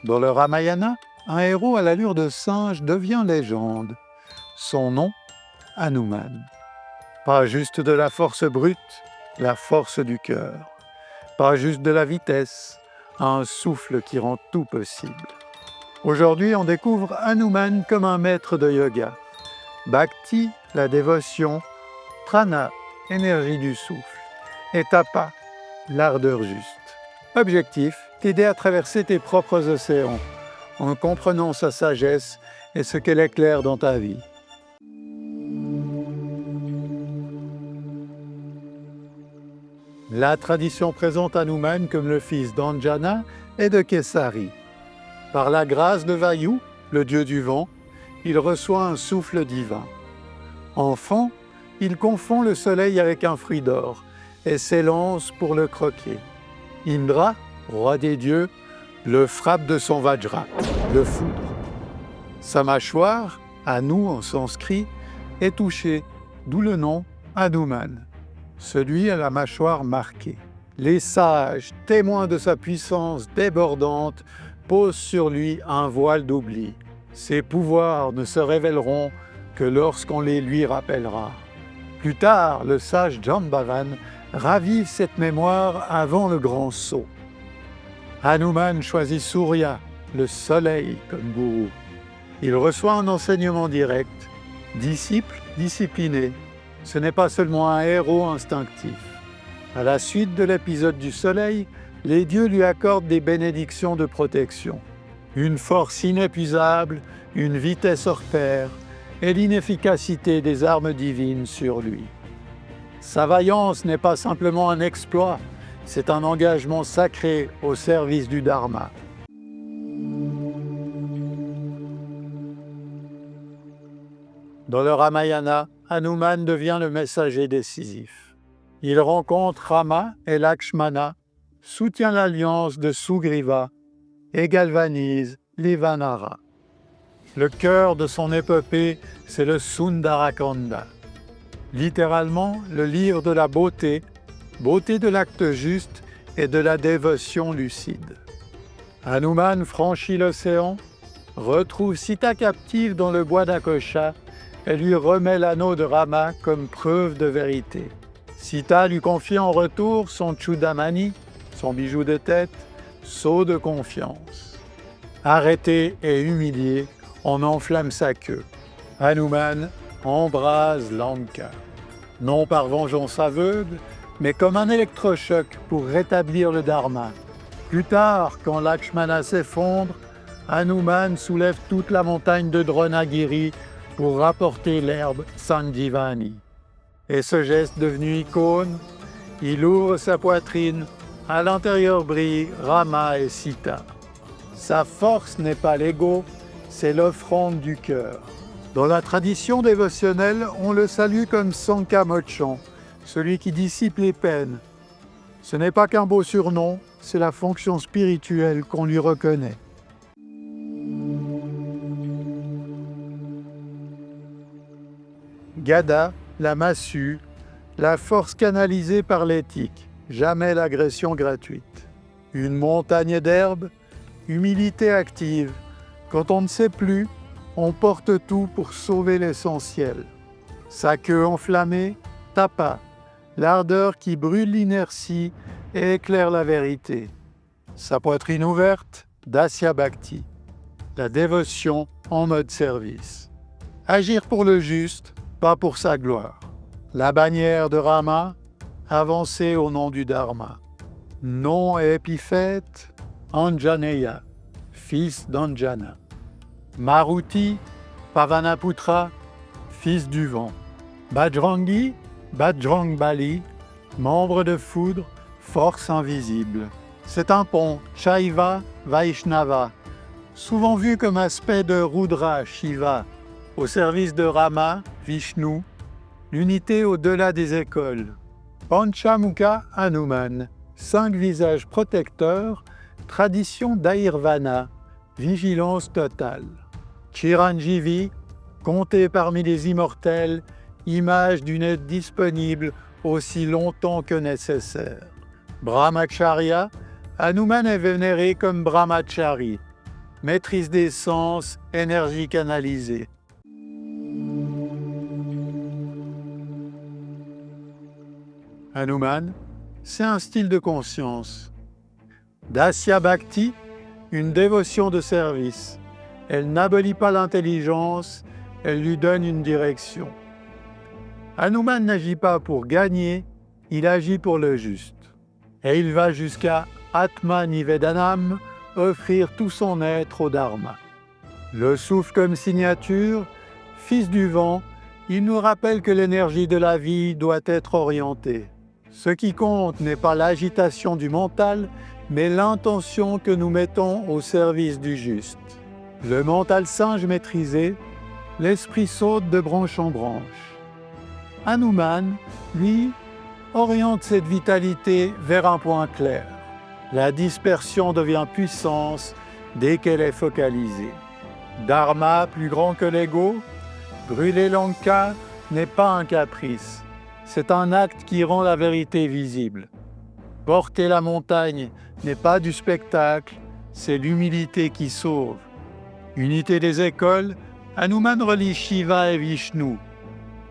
Dans le Ramayana, un héros à l'allure de singe devient légende. Son nom, Hanuman. Pas juste de la force brute, la force du cœur. Pas juste de la vitesse, un souffle qui rend tout possible. Aujourd'hui, on découvre Hanuman comme un maître de yoga. Bhakti, la dévotion, prana, énergie du souffle, et tapa, l'ardeur juste. Objectif, t'aider à traverser tes propres océans, en comprenant sa sagesse et ce qu'elle éclaire dans ta vie. La tradition présente Hanuman comme le fils d'Anjana et de Kesari. Par la grâce de Vayu, le dieu du vent, il reçoit un souffle divin. Enfant, il confond le soleil avec un fruit d'or et s'élance pour le croquer. Indra, roi des dieux, le frappe de son vajra, le foudre. Sa mâchoire, Anu en sanskrit, est touchée, d'où le nom Hanuman. Celui à la mâchoire marquée. Les sages, témoins de sa puissance débordante, posent sur lui un voile d'oubli. Ses pouvoirs ne se révéleront que lorsqu'on les lui rappellera. Plus tard, le sage Jambavan ravive cette mémoire avant le grand saut. Hanuman choisit Surya, le soleil, comme gourou. Il reçoit un enseignement direct, disciple discipliné. Ce n'est pas seulement un héros instinctif. À la suite de l'épisode du soleil, les dieux lui accordent des bénédictions de protection. Une force inépuisable, une vitesse hors pair et l'inefficacité des armes divines sur lui. Sa vaillance n'est pas simplement un exploit, c'est un engagement sacré au service du Dharma. Dans le Ramayana, Hanuman devient le messager décisif. Il rencontre Rama et Lakshmana, soutient l'alliance de Sugriva et galvanise les Vanara. Le cœur de son épopée, c'est le Sundarakanda. Littéralement, le livre de la beauté, beauté de l'acte juste et de la dévotion lucide. Hanuman franchit l'océan, retrouve Sita captive dans le bois d'Akosha et lui remet l'anneau de Rama comme preuve de vérité. Sita lui confie en retour son Chudamani, son bijou de tête, sceau de confiance. Arrêté et humilié, on enflamme sa queue. Hanuman embrase Lanka, non par vengeance aveugle, mais comme un électrochoc pour rétablir le Dharma. Plus tard, quand Lakshmana s'effondre, Hanuman soulève toute la montagne de Dronagiri pour rapporter l'herbe Sanjivani. Et ce geste devenu icône, il ouvre sa poitrine, à l'intérieur brillent Rama et Sita. Sa force n'est pas l'ego, c'est l'offrande du cœur. Dans la tradition dévotionnelle, on le salue comme Sankamochan, celui qui dissipe les peines. Ce n'est pas qu'un beau surnom, c'est la fonction spirituelle qu'on lui reconnaît. Gada, la massue, la force canalisée par l'éthique, jamais l'agression gratuite. Une montagne d'herbe, humilité active. Quand on ne sait plus, on porte tout pour sauver l'essentiel. Sa queue enflammée, tapa, l'ardeur qui brûle l'inertie et éclaire la vérité. Sa poitrine ouverte, Dasya Bhakti, la dévotion en mode service. Agir pour le juste, pas pour sa gloire. La bannière de Rama, avancer au nom du Dharma. Nom et épithète, Anjaneya, fils d'Anjana. Maruti, Pavanaputra, fils du vent. Bajrangi, Bajrangbali, membre de foudre, force invisible. C'est un pont, Shaiva, Vaishnava, souvent vu comme aspect de Rudra, Shiva, au service de Rama, Vishnu, l'unité au-delà des écoles. Panchamukha Hanuman, 5 visages protecteurs, tradition d'Airvana, vigilance totale. Chiranjeevi, compté parmi les immortels, image d'une aide disponible aussi longtemps que nécessaire. Brahmacharya, Hanuman est vénéré comme Brahmachari, maîtrise des sens, énergie canalisée. Hanuman, c'est un style de conscience. Dasya Bhakti, une dévotion de service. Elle n'abolit pas l'intelligence, elle lui donne une direction. Hanuman n'agit pas pour gagner, il agit pour le juste. Et il va jusqu'à Atma Nivedanam, offrir tout son être au Dharma. Le souffle comme signature, fils du vent, il nous rappelle que l'énergie de la vie doit être orientée. Ce qui compte n'est pas l'agitation du mental, mais l'intention que nous mettons au service du juste. Le mental singe maîtrisé, l'esprit saute de branche en branche. Hanuman, lui, oriente cette vitalité vers un point clair. La dispersion devient puissance dès qu'elle est focalisée. Dharma plus grand que l'ego, brûler Lanka n'est pas un caprice. C'est un acte qui rend la vérité visible. Porter la montagne n'est pas du spectacle, c'est l'humilité qui sauve. Unité des écoles, Hanuman relie Shiva et Vishnu.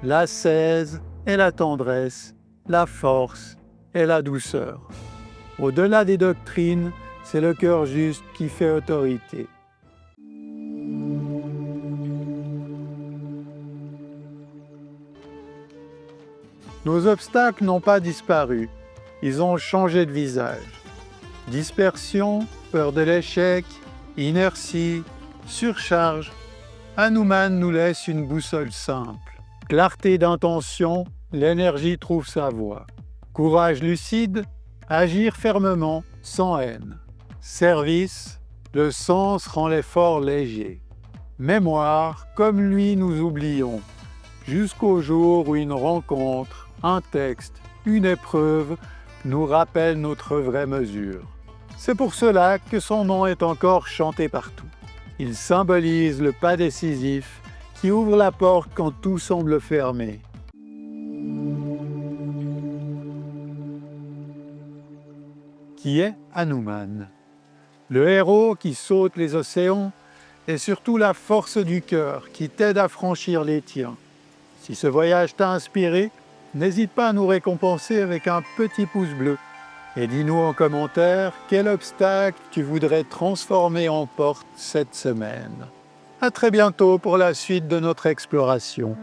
L'ascèse et la tendresse, la force et la douceur. Au-delà des doctrines, c'est le cœur juste qui fait autorité. Nos obstacles n'ont pas disparu, ils ont changé de visage. Dispersion, peur de l'échec, inertie, surcharge. Hanuman nous laisse une boussole simple. Clarté d'intention, l'énergie trouve sa voie. Courage lucide, agir fermement, sans haine. Service, le sens rend l'effort léger. Mémoire, comme lui nous oublions, jusqu'au jour où une rencontre, un texte, une épreuve nous rappelle notre vraie mesure. C'est pour cela que son nom est encore chanté partout. Il symbolise le pas décisif qui ouvre la porte quand tout semble fermé. Qui est Hanuman? Le héros qui saute les océans et surtout la force du cœur qui t'aide à franchir les tiens. Si ce voyage t'a inspiré, n'hésite pas à nous récompenser avec un petit pouce bleu. Et dis-nous en commentaire quel obstacle tu voudrais transformer en porte cette semaine. À très bientôt pour la suite de notre exploration.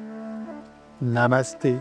Namasté.